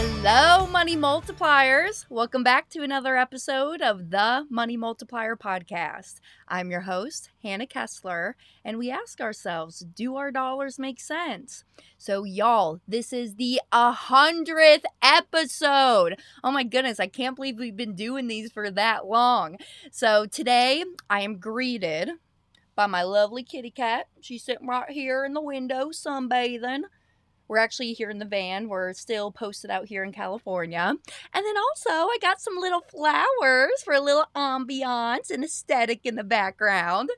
Hello, Money Multipliers. Welcome back to another episode of the Money Multiplier podcast. I'm your host, Hannah Kessler, and we ask ourselves, do our dollars make sense? So, y'all, this is the 100th episode. Oh my goodness, I can't believe we've been doing these for that long. So, today I am greeted by my lovely kitty cat. She's sitting right here in the window sunbathing. We're actually here in the van. We're still posted out here in California. And then also, I got some little flowers for a little ambiance and aesthetic in the background.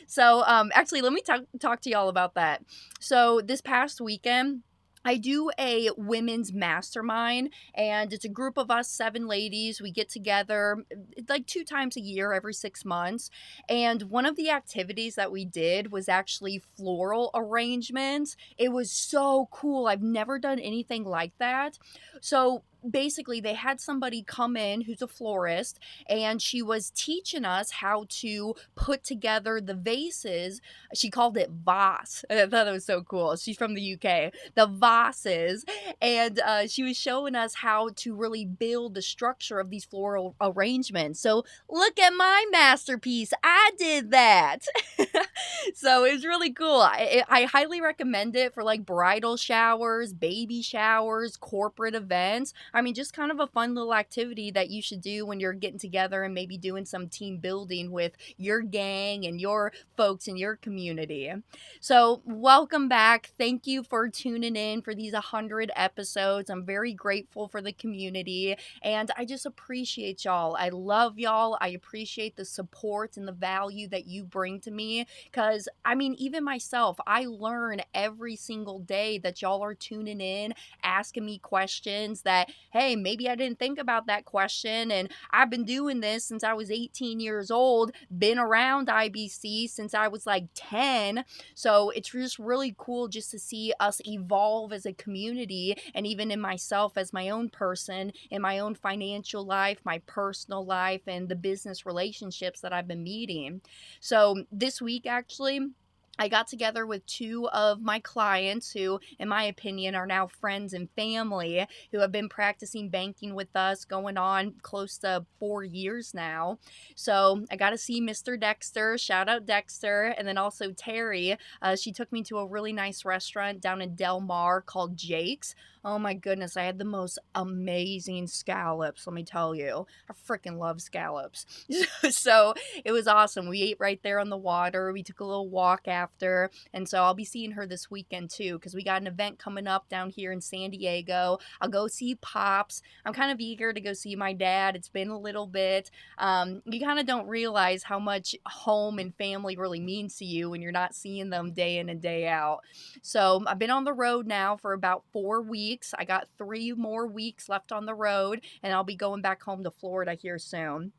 So, actually, let me talk to y'all about that. So, this past weekend, I do a women's mastermind, and it's a group of us, 7 ladies. We get together like 2 times a year, every 6 months. And one of the activities that we did was actually floral arrangements. It was so cool. I've never done anything like that. So basically, they had somebody come in who's a florist, and she was teaching us how to put together the vases. She called it vase. I thought it was so cool. She's from the UK. The vases. And she was showing us how to really build the structure of these floral arrangements. So look at my masterpiece. I did that. So it was really cool. I highly recommend it for like bridal showers, baby showers, corporate events. I mean, just kind of a fun little activity that you should do when you're getting together and maybe doing some team building with your gang and your folks in your community. So welcome back. Thank you for tuning in for these 100 episodes. I'm very grateful for the community, and I just appreciate y'all. I love y'all. I appreciate the support and the value that you bring to me, because I mean, even myself, I learn every single day that y'all are tuning in, asking me questions that, hey, maybe I didn't think about that question, and I've been doing this since I was 18 years old, been around IBC since I was like 10. So it's just really cool just to see us evolve as a community, and even in myself as my own person, in my own financial life, my personal life, and the business relationships that I've been meeting. So this week, actually, I got together with 2 of my clients who, in my opinion, are now friends and family, who have been practicing banking with us going on close to 4 years now. So I got to see Mr. Dexter, shout out Dexter, and then also Terry. She took me to a really nice restaurant down in Del Mar called Jake's. Oh my goodness, I had the most amazing scallops, let me tell you. I freaking love scallops. So it was awesome. We ate right there on the water. We took a little walk after. And so I'll be seeing her this weekend too, because we got an event coming up down here in San Diego. I'll go see Pops. I'm kind of eager to go see my dad. It's been a little bit. You kind of don't realize how much home and family really means to you when you're not seeing them day in and day out. So I've been on the road now for about 4 weeks. I got 3 more weeks left on the road, and I'll be going back home to Florida here soon.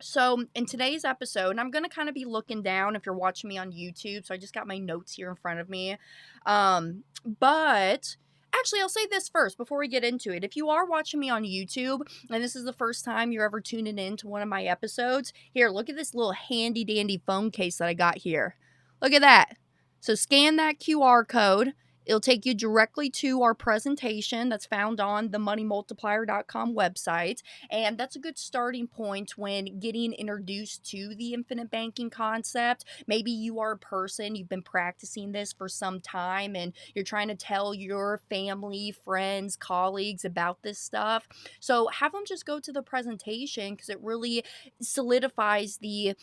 So in today's episode, I'm going to kind of be looking down if you're watching me on YouTube. So I just got my notes here in front of me. But actually, I'll say this first before we get into it. If you are watching me on YouTube and this is the first time you're ever tuning in to one of my episodes, here, look at this little handy dandy phone case that I got here. Look at that. So scan that QR code. It'll take you directly to our presentation that's found on the moneymultiplier.com website. And that's a good starting point when getting introduced to the infinite banking concept. Maybe you are a person, you've been practicing this for some time, and you're trying to tell your family, friends, colleagues about this stuff. So have them just go to the presentation, because it really solidifies the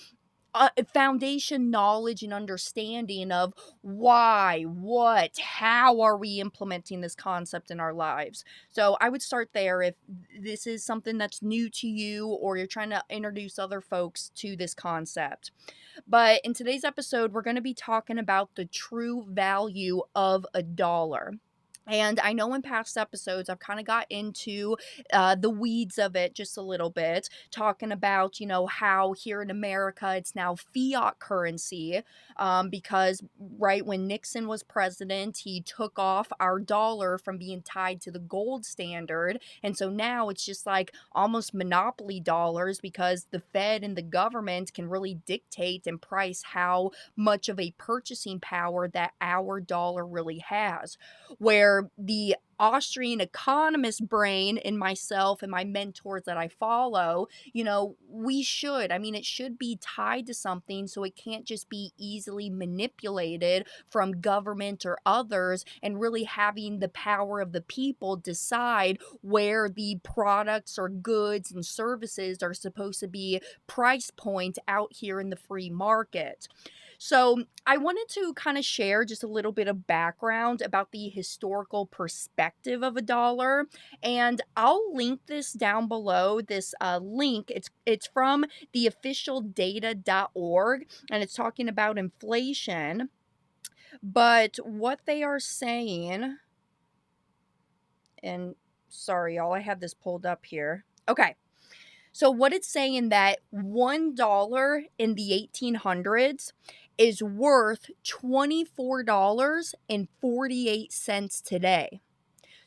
foundation knowledge and understanding of why, what, how are we implementing this concept in our lives. So I would start there if this is something that's new to you or you're trying to introduce other folks to this concept. But in today's episode, we're going to be talking about the true value of a dollar. And I know in past episodes, I've kind of got into the weeds of it just a little bit, talking about, how here in America, it's now fiat currency because right when Nixon was president, he took off our dollar from being tied to the gold standard. And so now it's just like almost monopoly dollars, because the Fed and the government can really dictate and price how much of a purchasing power that our dollar really has. Where the Austrian economist brain in myself and my mentors that I follow, we should. I mean, it should be tied to something so it can't just be easily manipulated from government or others, and really having the power of the people decide where the products or goods and services are supposed to be price point out here in the free market. So, I wanted to kind of share just a little bit of background about the historical perspective of a dollar, and I'll link this down below. This link, it's from the officialdata.org, and it's talking about inflation. But what they are saying, and sorry, y'all, I had this pulled up here. Okay. So what it's saying that $1 in the 1800s is worth $24.48 today.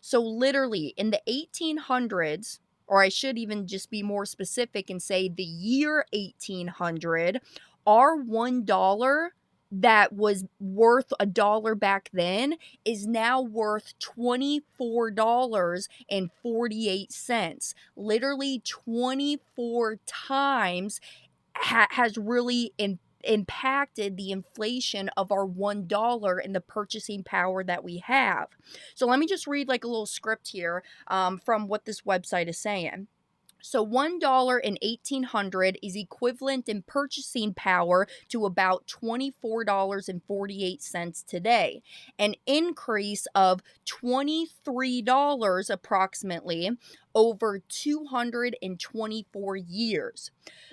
So literally in the 1800s, or I should even just be more specific and say the year 1800, our $1 that was worth a dollar back then is now worth $24.48. Literally 24 times has really impacted the inflation of our $1 and the purchasing power that we have. So let me just read like a little script here from what this website is saying. So $1 in 1800 is equivalent in purchasing power to about $24.48 today, an increase of $23 approximately over 224 years.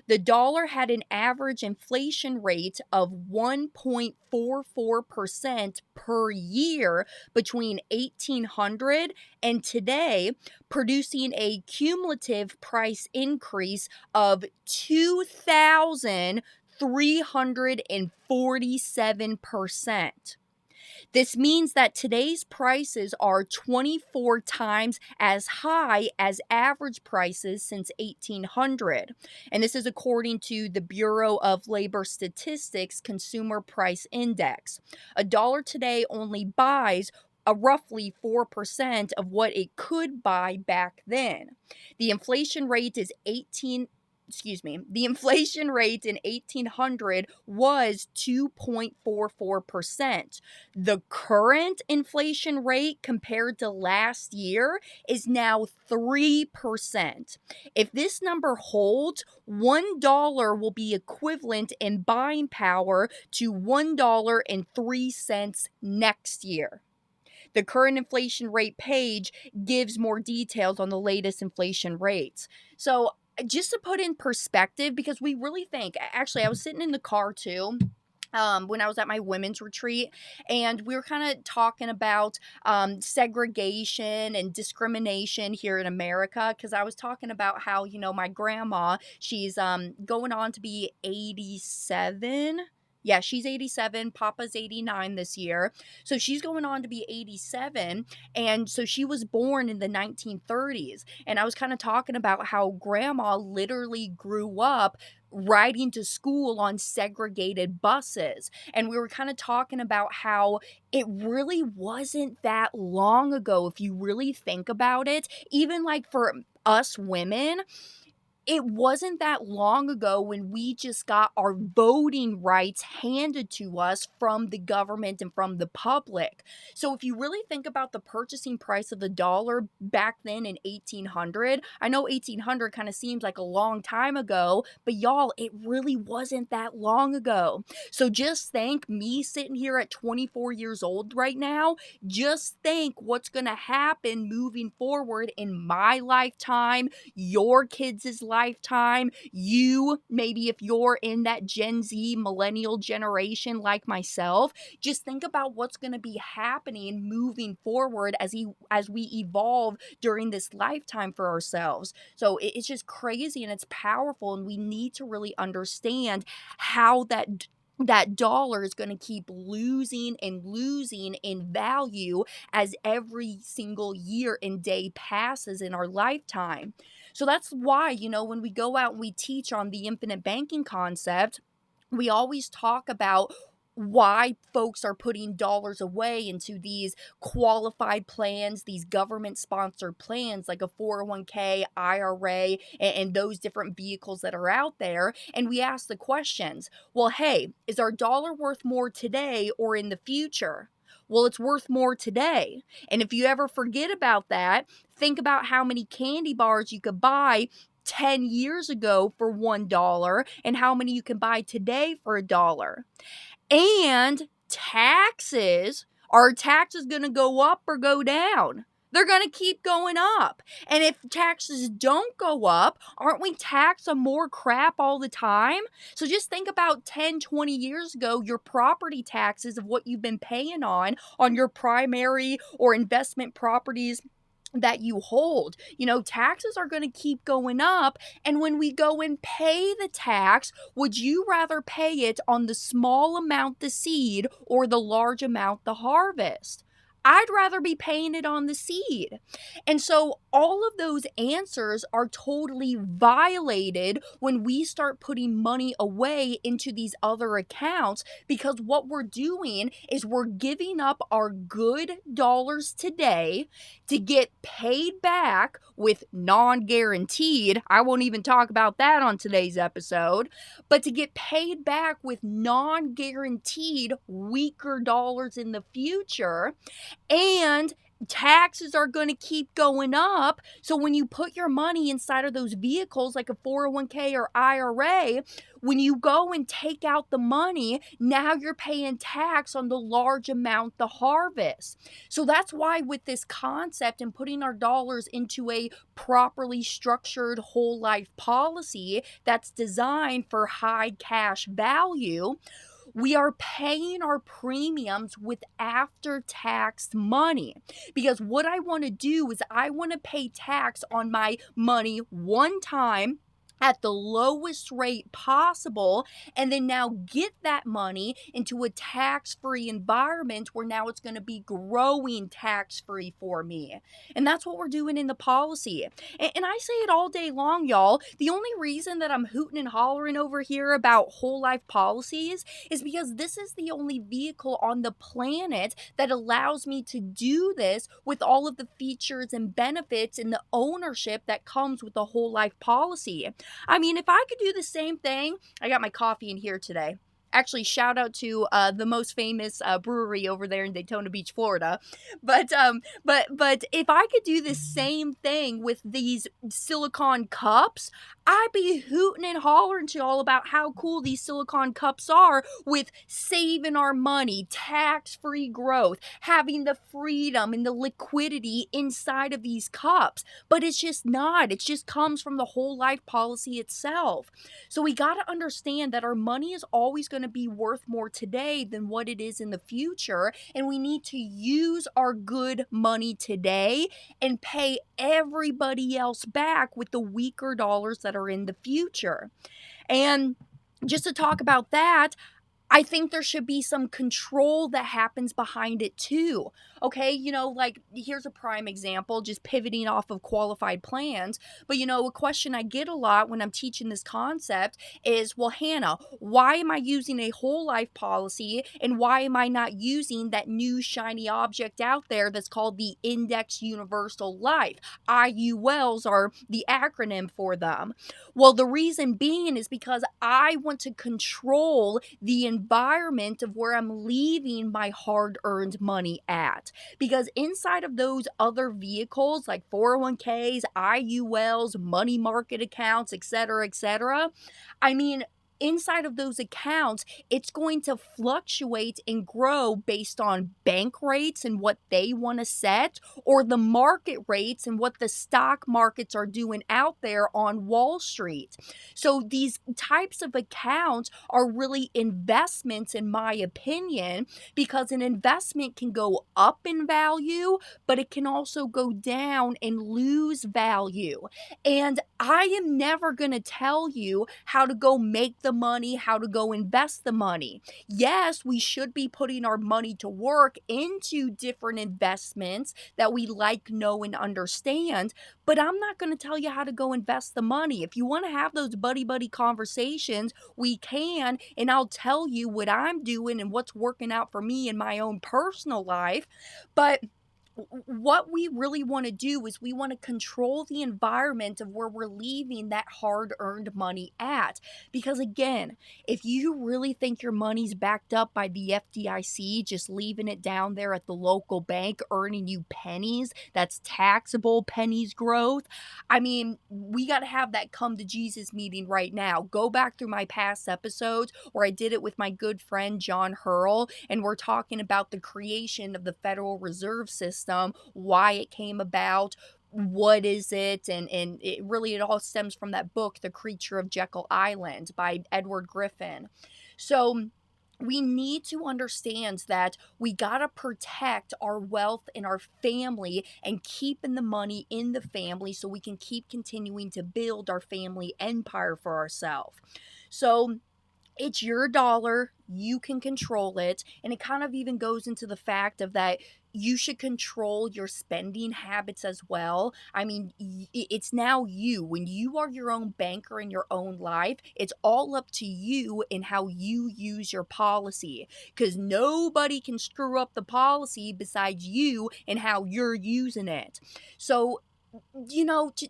The dollar had an average inflation rate of 1.44% per year between 1800 and today, producing a cumulative price increase of 2,347%. This means that today's prices are 24 times as high as average prices since 1800. And this is according to the Bureau of Labor Statistics Consumer Price Index. A dollar today only buys a roughly 4% of what it could buy back then. The inflation rate is the inflation rate in 1800 was 2.44%. The current inflation rate compared to last year is now 3%. If this number holds, $1 will be equivalent in buying power to $1.03 next year. The current inflation rate page gives more details on the latest inflation rates. So, just to put in perspective, because we really think, actually, I was sitting in the car too. When I was at my women's retreat, and we were kind of talking about segregation and discrimination here in America, because I was talking about how, my grandma, she's going on to be 87. Yeah, she's 87. Papa's 89 this year. So she's going on to be 87. And so she was born in the 1930s. And I was kind of talking about how grandma literally grew up riding to school on segregated buses. And we were kind of talking about how it really wasn't that long ago, if you really think about it, even like for us women. It wasn't that long ago when we just got our voting rights handed to us from the government and from the public. So if you really think about the purchasing price of the dollar back then in 1800, I know 1800 kind of seems like a long time ago, but y'all, it really wasn't that long ago. So just think, me sitting here at 24 years old right now, just think what's going to happen moving forward in my lifetime, your kids' lifetime, you, maybe if you're in that Gen Z millennial generation like myself, just think about what's going to be happening moving forward as we evolve during this lifetime for ourselves. So it's just crazy and it's powerful, and we need to really understand how that dollar is going to keep losing and losing in value as every single year and day passes in our lifetime. So that's why, when we go out and we teach on the infinite banking concept, we always talk about why folks are putting dollars away into these qualified plans, these government sponsored plans like a 401k, IRA, and those different vehicles that are out there. And we ask the questions, well, hey, is our dollar worth more today or in the future? Well, it's worth more today. And if you ever forget about that, think about how many candy bars you could buy 10 years ago for $1 and how many you can buy today for $1. And taxes, are taxes going to go up or go down? They're going to keep going up. And if taxes don't go up, aren't we taxed on more crap all the time? So just think about 10, 20 years ago, your property taxes of what you've been paying on your primary or investment properties that you hold. Taxes are going to keep going up. And when we go and pay the tax, would you rather pay it on the small amount, the seed, or the large amount, the harvest? I'd rather be paying it on the seed. And so all of those answers are totally violated when we start putting money away into these other accounts, because what we're doing is we're giving up our good dollars today to get paid back with non-guaranteed. I won't even talk about that on today's episode, but to get paid back with non-guaranteed weaker dollars in the future. And taxes are going to keep going up. So when you put your money inside of those vehicles like a 401k or IRA, when you go and take out the money, now you're paying tax on the large amount, the harvest. So that's why with this concept and putting our dollars into a properly structured whole life policy that's designed for high cash value, we are paying our premiums with after-tax money. Because what I want to do is I want to pay tax on my money one time at the lowest rate possible, and then now get that money into a tax-free environment where now it's going to be growing tax-free for me. And that's what we're doing in the policy. And I say it all day long, y'all. The only reason that I'm hooting and hollering over here about whole life policies is because this is the only vehicle on the planet that allows me to do this with all of the features and benefits and the ownership that comes with a whole life policy. I mean, if I could do the same thing, I got my coffee in here today. Actually, shout out to the most famous brewery over there in Daytona Beach, Florida. But if I could do the same thing with these silicone cups, I'd be hooting and hollering to y'all about how cool these silicone cups are with saving our money, tax-free growth, having the freedom and the liquidity inside of these cups. But it's just not. It just comes from the whole life policy itself. So we got to understand that our money is always going to be worth more today than what it is in the future. And we need to use our good money today and pay everybody else back with the weaker dollars that are in the future. And just to talk about that, I think there should be some control that happens behind it too. Okay, like here's a prime example, just pivoting off of qualified plans. But a question I get a lot when I'm teaching this concept is, well, Hannah, why am I using a whole life policy and why am I not using that new shiny object out there that's called the Index Universal Life? IULs are the acronym for them. Well, the reason being is because I want to control the environment of where I'm leaving my hard-earned money at. Because inside of those other vehicles like 401ks, IULs, money market accounts, etc., I mean, inside of those accounts, it's going to fluctuate and grow based on bank rates and what they want to set, or the market rates and what the stock markets are doing out there on Wall Street. So these types of accounts are really investments, in my opinion, because an investment can go up in value, but it can also go down and lose value. And I am never going to tell you how to go make the the money, how to go invest the money. Yes, we should be putting our money to work into different investments that we like, know, and understand, but I'm not going to tell you how to go invest the money. If you want to have those buddy conversations, we can, and I'll tell you what I'm doing and what's working out for me in my own personal life. But what we really want to do is we want to control the environment of where we're leaving that hard-earned money at. Because again, if you really think your money's backed up by the FDIC, just leaving it down there at the local bank, earning you pennies, that's taxable pennies growth. I mean, we got to have that come to Jesus meeting right now. Go back through my past episodes where I did it with my good friend John Hurl, and we're talking about the creation of the Federal Reserve System, why it came about, what is it, and it all stems from that book, The Creature of Jekyll Island by Edward Griffin. So we need to understand that we got to protect our wealth and our family and keeping the money in the family so we can keep continuing to build our family empire for ourselves. So it's your dollar, you can control it, and it kind of even goes into the fact of that you should control your spending habits as well. I mean, it's now you. When you are your own banker in your own life, it's all up to you in how you use your policy, because nobody can screw up the policy besides you and how you're using it. So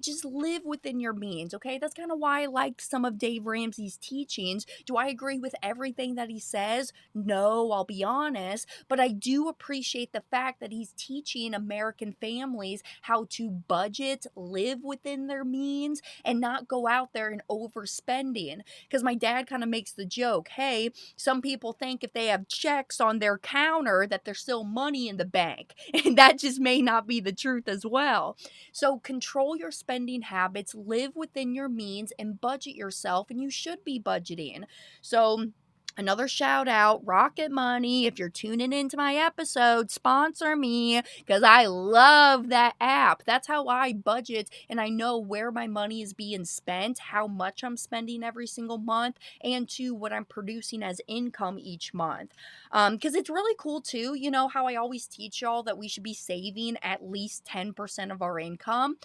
just live within your means, okay? That's kind of why I like some of Dave Ramsey's teachings. Do I agree with everything that he says? No, I'll be honest, but I do appreciate the fact that he's teaching American families how to budget, live within their means, and not go out there and overspending. Because my dad kind of makes the joke, hey, some people think if they have checks on their counter that there's still money in the bank, and that just may not be the truth as well. So control your spending habits, live within your means, and budget yourself, and you should be budgeting. So another shout out, Rocket Money. If you're tuning into my episode, sponsor me, because I love that app. That's how I budget, and I know where my money is being spent, how much I'm spending every single month, and to what I'm producing as income each month. Because it's really cool too. You know how I always teach y'all that we should be saving at least 10% of our income.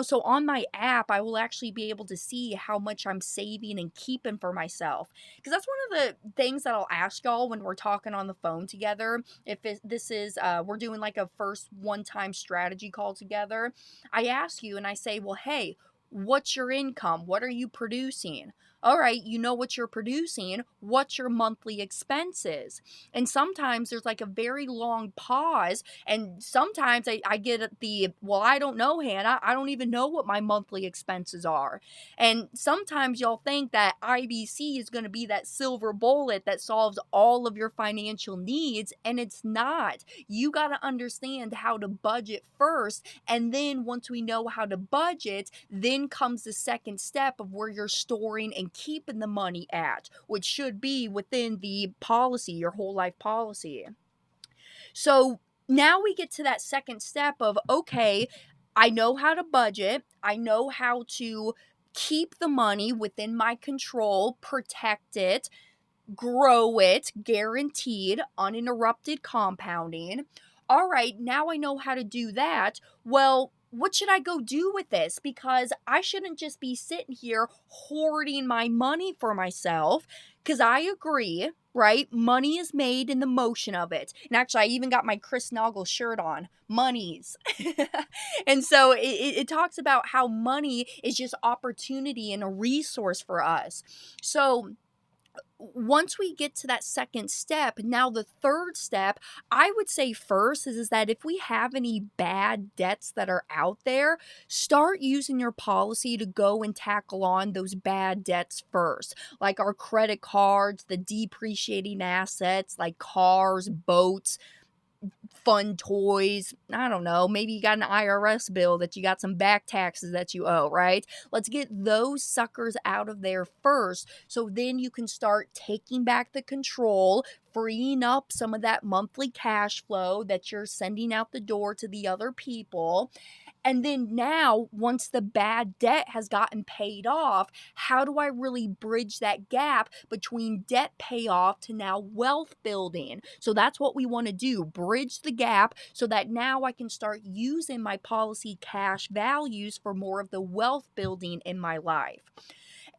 So on my app, I will actually be able to see how much I'm saving and keeping for myself. Because that's one of the things that I'll ask y'all when we're talking on the phone together. If this is, we're doing like a first one-time strategy call together, I ask you and I say, well, hey, what's your income? What are you producing? All right, you know what you're producing. What's your monthly expenses? And sometimes there's like a very long pause. And sometimes I get well, I don't know, Hannah. I don't even know what my monthly expenses are. And sometimes y'all think that IBC is going to be that silver bullet that solves all of your financial needs. And it's not. You got to understand how to budget first. And then once we know how to budget, then comes the second step of where you're storing and keeping the money at, which should be within the policy, your whole life policy. So now we get to that second step of, okay, I know how to budget. I know how to keep the money within my control, protect it, grow it, guaranteed, uninterrupted compounding. All right, now I know how to do that. Well, what should I go do with this? Because I shouldn't just be sitting here hoarding my money for myself. Because I agree, right? Money is made in the motion of it. And actually, I even got my Chris Noggle shirt on. Monies. And so it talks about how money is just opportunity and a resource for us. So once we get to that second step, now the third step, I would say first is that if we have any bad debts that are out there, start using your policy to go and tackle on those bad debts first, like our credit cards, the depreciating assets like cars, boats, fun toys. I don't know. Maybe you got an IRS bill that you got some back taxes that you owe, right? Let's get those suckers out of there first. So then you can start taking back the control, freeing up some of that monthly cash flow that you're sending out the door to the other people. And then now, once the bad debt has gotten paid off, how do I really bridge that gap between debt payoff to now wealth building? So that's what we want to do, bridge the gap so that now I can start using my policy cash values for more of the wealth building in my life.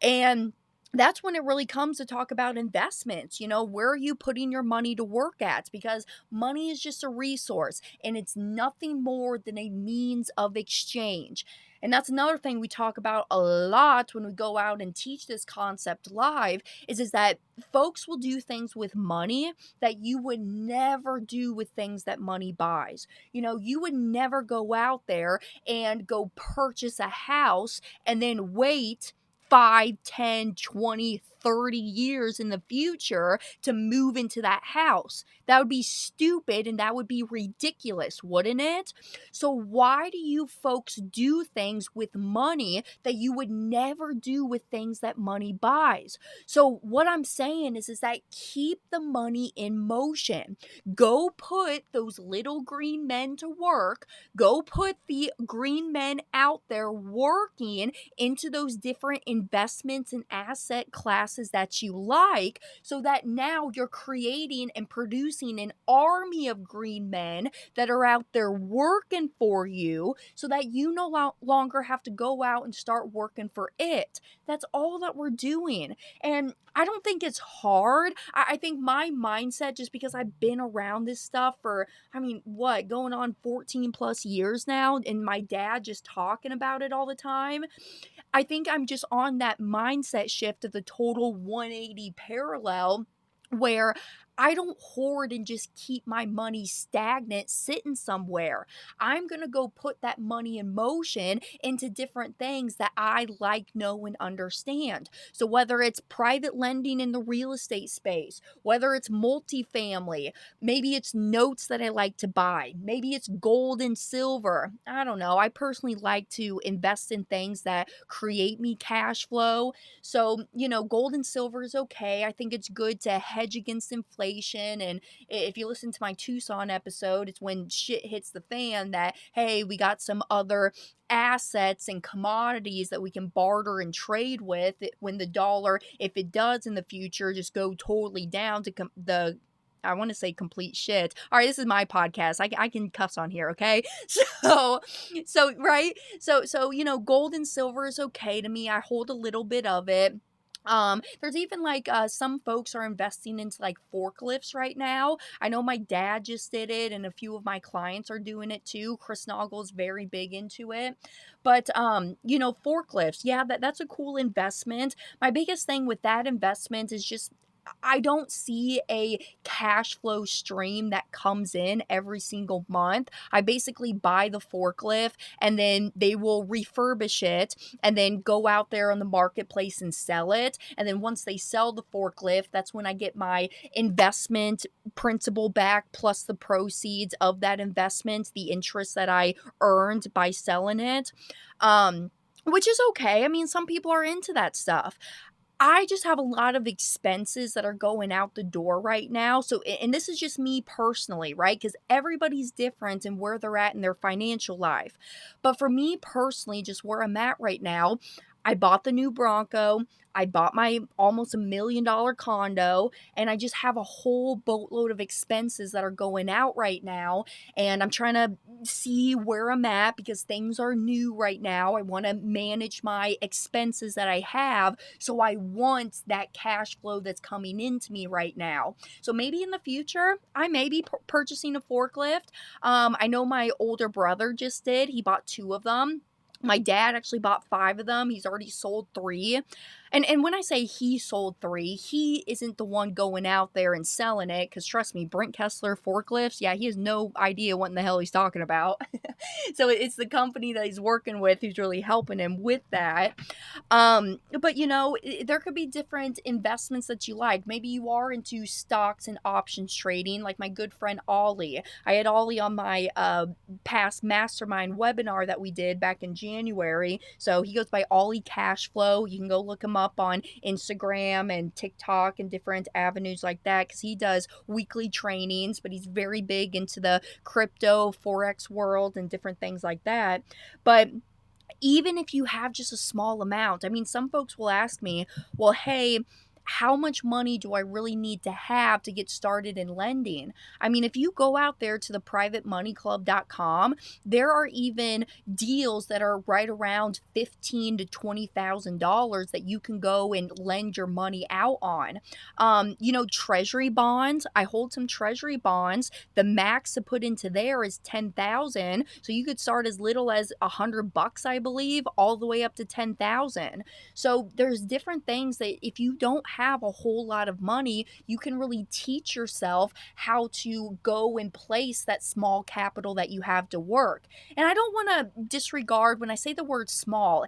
And that's when it really comes to talk about investments. Where are you putting your money to work at? Because money is just a resource and it's nothing more than a means of exchange. And that's another thing we talk about a lot when we go out and teach this concept live is that folks will do things with money that you would never do with things that money buys. You would never go out there and go purchase a house and then wait 5, 10, 20, 30 years in the future to move into that house. That would be stupid and that would be ridiculous, wouldn't it? So why do you folks do things with money that you would never do with things that money buys? So what I'm saying is that keep the money in motion. Go put those little green men to work. Go put the green men out there working into those different investments and asset classes that you like, so that now you're creating and producing an army of green men that are out there working for you so that you no longer have to go out and start working for it. That's all that we're doing. And I don't think it's hard. I think my mindset, just because I've been around this stuff for, going on 14 plus years now, and my dad just talking about it all the time, I think I'm just on that mindset shift of the total 180 parallel where I don't hoard and just keep my money stagnant sitting somewhere. I'm going to go put that money in motion into different things that I like, know, and understand. So whether it's private lending in the real estate space, whether it's multifamily, maybe it's notes that I like to buy, maybe it's gold and silver. I don't know. I personally like to invest in things that create me cash flow. So, gold and silver is okay. I think it's good to hedge against inflation. And if you listen to my Tucson episode, it's when shit hits the fan that, hey, we got some other assets and commodities that we can barter and trade with when the dollar, if it does in the future, just go totally down to I want to say complete shit. All right, this is my podcast. I can cuss on here, okay? Right? Gold and silver is okay to me. I hold a little bit of it. There's even some folks are investing into like forklifts right now. I know my dad just did it and a few of my clients are doing it too. Chris Nagel's very big into it. But forklifts, yeah, that's a cool investment. My biggest thing with that investment is just I don't see a cash flow stream that comes in every single month. I basically buy the forklift and then they will refurbish it and then go out there on the marketplace and sell it. And then once they sell the forklift, that's when I get my investment principal back plus the proceeds of that investment, the interest that I earned by selling it. Which is okay. I mean, some people are into that stuff. I just have a lot of expenses that are going out the door right now. So, and this is just me personally, right? Because everybody's different in where they're at in their financial life. But for me personally, just where I'm at right now, I bought the new Bronco. I bought my almost $1 million condo, and I just have a whole boatload of expenses that are going out right now. And I'm trying to see where I'm at because things are new right now. I want to manage my expenses that I have. So I want that cash flow that's coming into me right now. So maybe in the future, I may be purchasing a forklift. I know my older brother just did. He bought 2 of them. My dad actually bought 5 of them. He's already sold 3. And when I say he sold 3, he isn't the one going out there and selling it. Because trust me, Brent Kessler forklifts, yeah, he has no idea what in the hell he's talking about. So it's the company that he's working with who's really helping him with that. But there could be different investments that you like. Maybe you are into stocks and options trading, like my good friend Ollie. I had Ollie on my past mastermind webinar that we did back in January. January. So he goes by Ollie Cashflow. You can go look him up on Instagram and TikTok and different avenues like that, because he does weekly trainings, but he's very big into the crypto forex world and different things like that. But even if you have just a small amount, I mean, some folks will ask me, well, hey, how much money do I really need to have to get started in lending? I mean, if you go out there to the privatemoneyclub.com, there are even deals that are right around $15,000 to $20,000 that you can go and lend your money out on. Treasury bonds. I hold some treasury bonds. The max to put into there is 10,000. So you could start as little as $100, I believe, all the way up to 10,000. So there's different things that if you don't have a whole lot of money, you can really teach yourself how to go and place that small capital that you have to work. And I don't want to disregard when I say the word small.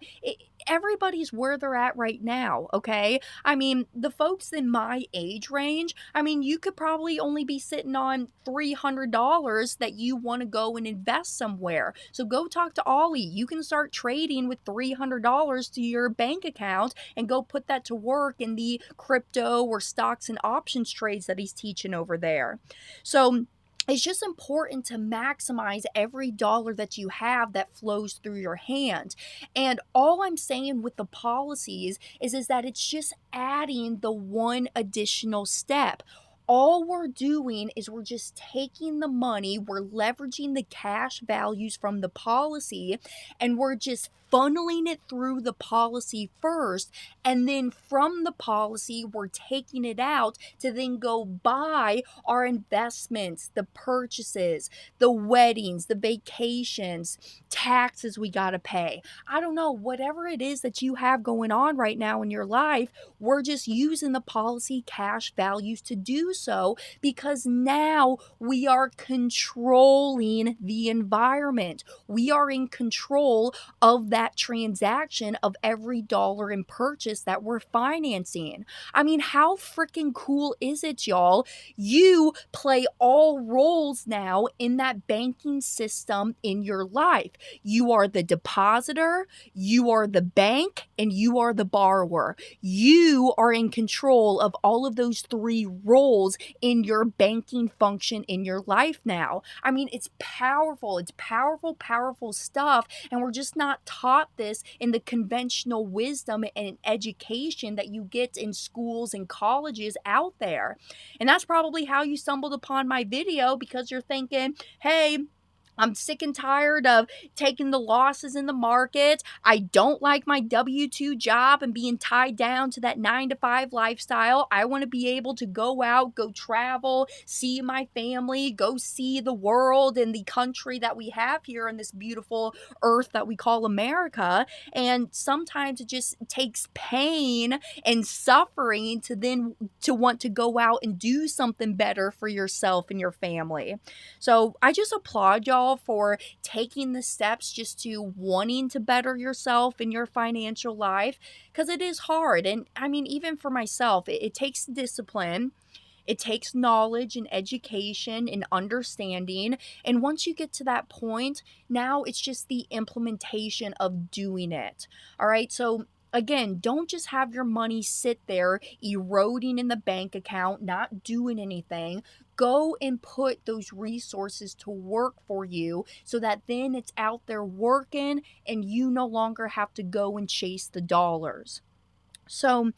Everybody's where they're at right now, okay? I mean, the folks in my age range, I mean, you could probably only be sitting on $300 that you want to go and invest somewhere. So go talk to Ollie. You can start trading with $300 to your bank account and go put that to work in the crypto or stocks and options trades that he's teaching over there. So it's just important to maximize every dollar that you have that flows through your hand. And all I'm saying with the policies is that it's just adding the one additional step. All we're doing is we're just taking the money, we're leveraging the cash values from the policy, and we're just funneling it through the policy first, and then from the policy we're taking it out to then go buy our investments, the purchases, the weddings, the vacations, taxes we got to pay. I don't know, whatever it is that you have going on right now in your life, we're just using the policy cash values to do so, because now we are controlling the environment. We are in control of that transaction, of every dollar in purchase that we're financing. I mean, how freaking cool is it, y'all? You play all roles now in that banking system in your life. You are the depositor, you are the bank, and you are the borrower. You are in control of all of those three roles in your banking function in your life now. I mean, it's powerful. It's powerful, powerful stuff. And we're just not taught this in the conventional wisdom and education that you get in schools and colleges out there. And that's probably how you stumbled upon my video, because you're thinking, hey, I'm sick and tired of taking the losses in the market. I don't like my W-2 job and being tied down to that 9-to-5 lifestyle. I want to be able to go out, go travel, see my family, go see the world and the country that we have here on this beautiful earth that we call America. And sometimes it just takes pain and suffering to want to go out and do something better for yourself and your family. So I just applaud y'all for taking the steps just to wanting to better yourself in your financial life, because it is hard. And I mean, even for myself, it takes discipline. It takes knowledge and education and understanding. And once you get to that point, now it's just the implementation of doing it. All right. So again, don't just have your money sit there eroding in the bank account, not doing anything. Go and put those resources to work for you, so that then it's out there working and you no longer have to go and chase the dollars. So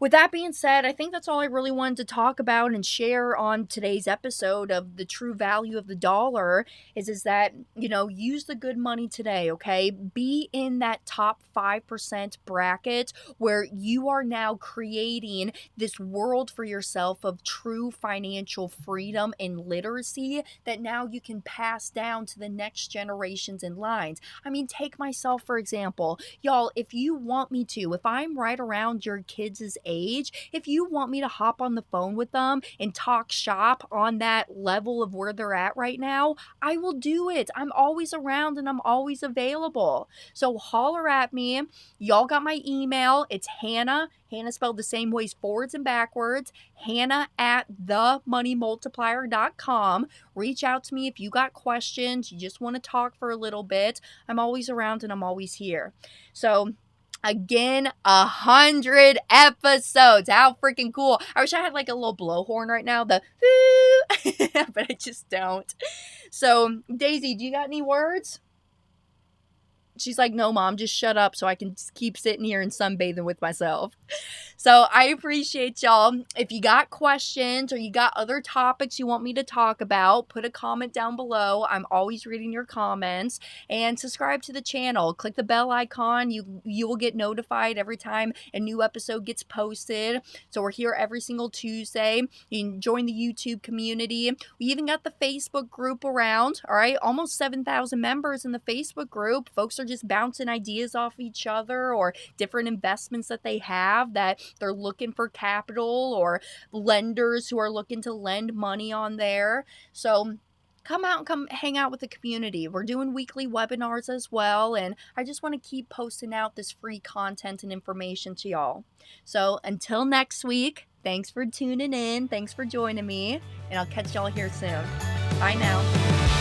with that being said, I think that's all I really wanted to talk about and share on today's episode of the true value of the dollar is that, use the good money today, okay? Be in that top 5% bracket where you are now creating this world for yourself of true financial freedom and literacy that now you can pass down to the next generations in lines. I mean, take myself, for example. Y'all, if you want me to, if I'm right around your kids' age, if you want me to hop on the phone with them and talk shop on that level of where they're at right now, I will do it. I'm always around and I'm always available. So holler at me. Y'all got my email. It's Hannah spelled the same ways forwards and backwards, Hannah@themoneymultiplier.com. Reach out to me if you got questions, you just want to talk for a little bit. I'm always around and I'm always here. So again, 100 episodes. How freaking cool. I wish I had like a little blowhorn right now, the but I just don't. So Daisy, do you got any words? She's like, no, Mom, just shut up so I can just keep sitting here and sunbathing with myself. So I appreciate y'all. If you got questions or you got other topics you want me to talk about, put a comment down below. I'm always reading your comments. And subscribe to the channel. Click the bell icon. You will get notified every time a new episode gets posted. So we're here every single Tuesday. You can join the YouTube community. We even got the Facebook group around. All right, almost 7,000 members in the Facebook group. Folks are just bouncing ideas off each other or different investments that they have that they're looking for capital, or lenders who are looking to lend money on there. So come out and come hang out with the community. We're doing weekly webinars as well, and I just want to keep posting out this free content and information to y'all. So until next week, thanks for tuning in, thanks for joining me, and I'll catch y'all here soon. Bye now.